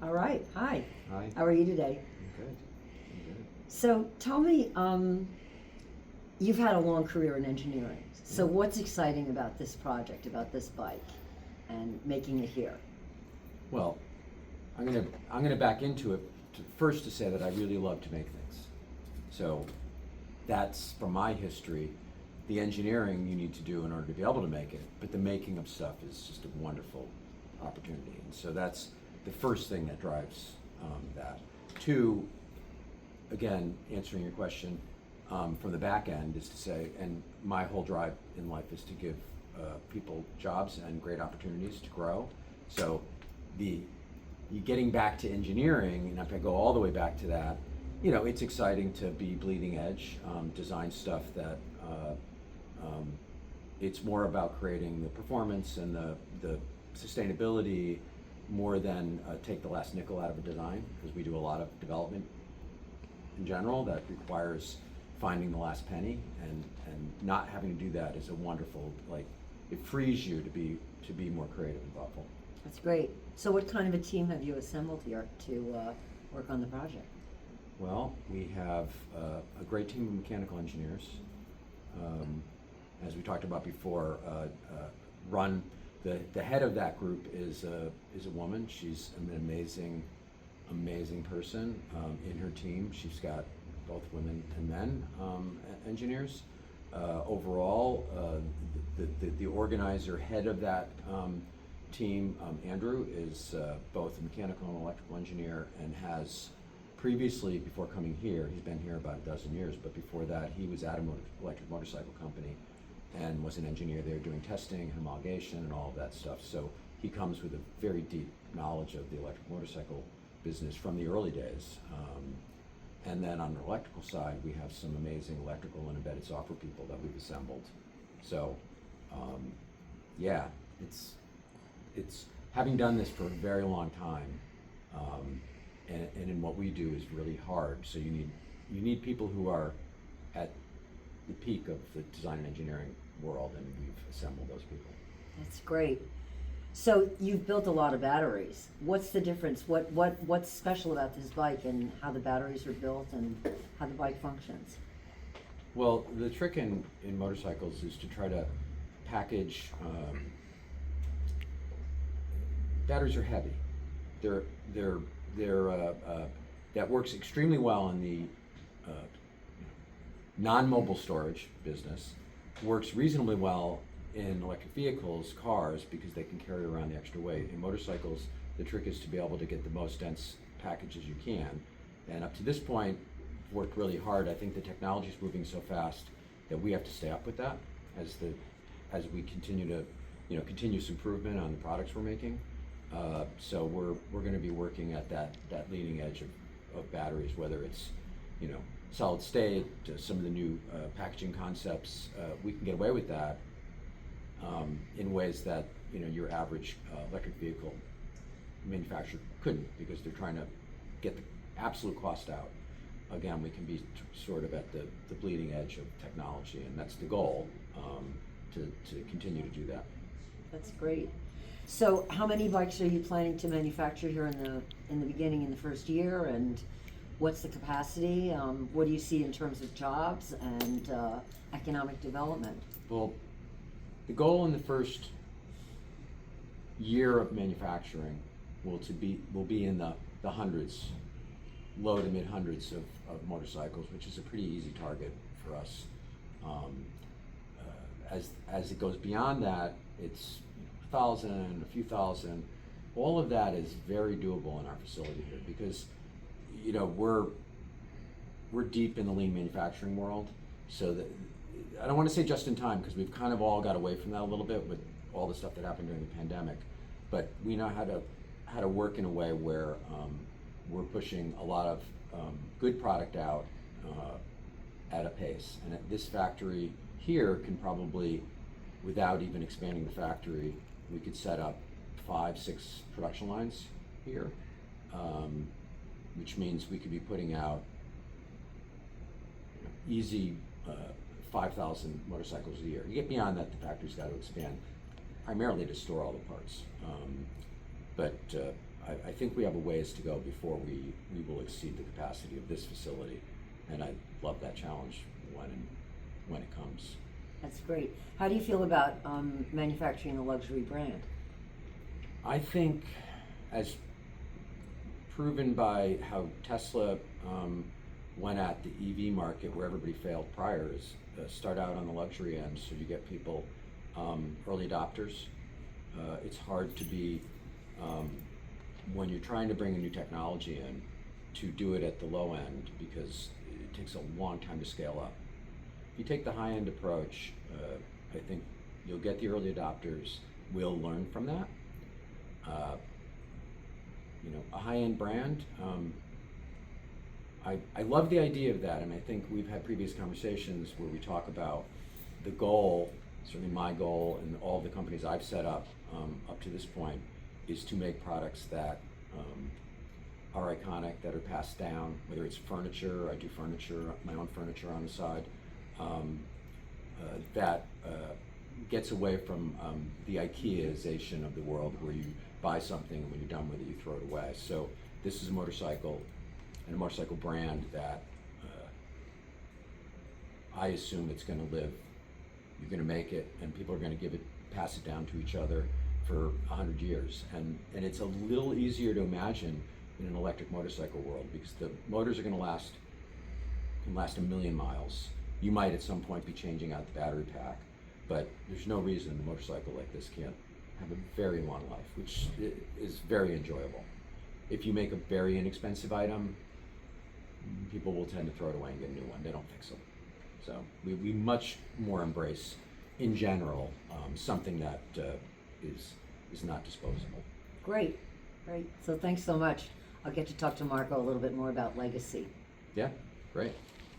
All right. Hi. Hi. How are you today? I'm good. I'm good. So tell me, you've had a long career in engineering. So Mhm. what's exciting about this project, about this bike, and making it here? Well, I'm gonna back into it first to say that I really love to make things. So that's from my history. The engineering you need to do in order to be able to make it, but the making of stuff is just a wonderful opportunity. And so that's the first thing that drives that. Two, again, answering your question from the back end is to say, and my whole drive in life is to give people jobs and great opportunities to grow. So the you getting back to engineering, and if I go all the way back to that, it's exciting to be bleeding edge, design stuff that it's more about creating the performance and the sustainability more than take the last nickel out of a design, because we do a lot of development in general that requires finding the last penny, and not having to do that is a wonderful, like, it frees you to be more creative and thoughtful. That's great. So what kind of a team have you assembled here to work on the project? Well, we have a great team of mechanical engineers. As we talked about before, run the head of that group is a woman. She's an amazing person. In her team, she's got both women and men engineers. Overall, the organizer head of that team, Andrew, is both a mechanical and electrical engineer, and has previously, before coming here, he's been here about a dozen years, but before that he was at an electric motorcycle company and was an engineer there doing testing, homologation, and all of that stuff. So he comes with a very deep knowledge of the electric motorcycle business from the early days. And then on the electrical side, we have some amazing electrical and embedded software people that we've assembled. So yeah, it's having done this for a very long time, and in what we do is really hard. So you need people who are at the peak of the design and engineering world, and we've assembled those people. That's great. So you've built a lot of batteries. What's the difference? What's special about this bike, and how the batteries are built and how the bike functions? Well, the trick in motorcycles is to try to package. Batteries are heavy. They're that works extremely well in the non-mobile storage business. Works reasonably well in electric vehicles, cars, because they can carry around the extra weight. In motorcycles, the trick is to be able to get the most dense packages you can. And up to this point, worked really hard. I think the technology is moving so fast that we have to stay up with that as we continue to, continuous improvement on the products we're making. So we're going to be working at that leading edge of batteries, whether it's, solid state, to some of the new packaging concepts. We can get away with that in ways that your average electric vehicle manufacturer couldn't, because they're trying to get the absolute cost out. Again, we can be sort of at the bleeding edge of technology, and that's the goal, to continue to do that. That's great. So how many bikes are you planning to manufacture here in the beginning, in the first year, and what's the capacity? What do you see in terms of jobs and economic development? Well, the goal in the first year of manufacturing will be in the hundreds, low to mid hundreds of motorcycles, which is a pretty easy target for us. As it goes beyond that, it's 1,000, a few thousand. All of that is very doable in our facility here, because we're deep in the lean manufacturing world. So that, I don't want to say just in time, because we've kind of all got away from that a little bit with all the stuff that happened during the pandemic. But we know how to work in a way where we're pushing a lot of good product out at a pace. And at this factory here can probably, without even expanding the factory, we could set up 5-6 production lines here, which means we could be putting out easy 5,000 motorcycles a year. You get beyond that, the factory's got to expand, primarily to store all the parts. But I think we have a ways to go before we will exceed the capacity of this facility, and I love that challenge when it comes. That's great. How do you feel about manufacturing a luxury brand? I think, as proven by how Tesla went at the EV market where everybody failed prior, is start out on the luxury end so you get people, early adopters. It's hard to be, when you're trying to bring a new technology in, to do it at the low end because it takes a long time to scale up. If you take the high end approach, I think you'll get the early adopters, will learn from that. A high-end brand, I love the idea of that, and I think we've had previous conversations where we talk about the goal, certainly my goal and all the companies I've set up to this point, is to make products that are iconic, that are passed down, whether it's furniture, I do furniture, my own furniture on the side, that gets away from the IKEAization of the world where you buy something and when you're done with it you throw it away. So this is a motorcycle and a motorcycle brand that I assume it's going to live. You're going to make it and people are going to pass it down to each other for 100 years. And it's a little easier to imagine in an electric motorcycle world because the motors are going to can last 1 million miles. You might at some point be changing out the battery pack, but there's no reason a motorcycle like this can't have a very long life, which is very enjoyable. If you make a very inexpensive item, people will tend to throw it away and get a new one. They don't fix them. So we much more embrace, in general, something that is not disposable. Great. So thanks so much. I'll get to talk to Marco a little bit more about legacy. Yeah, great.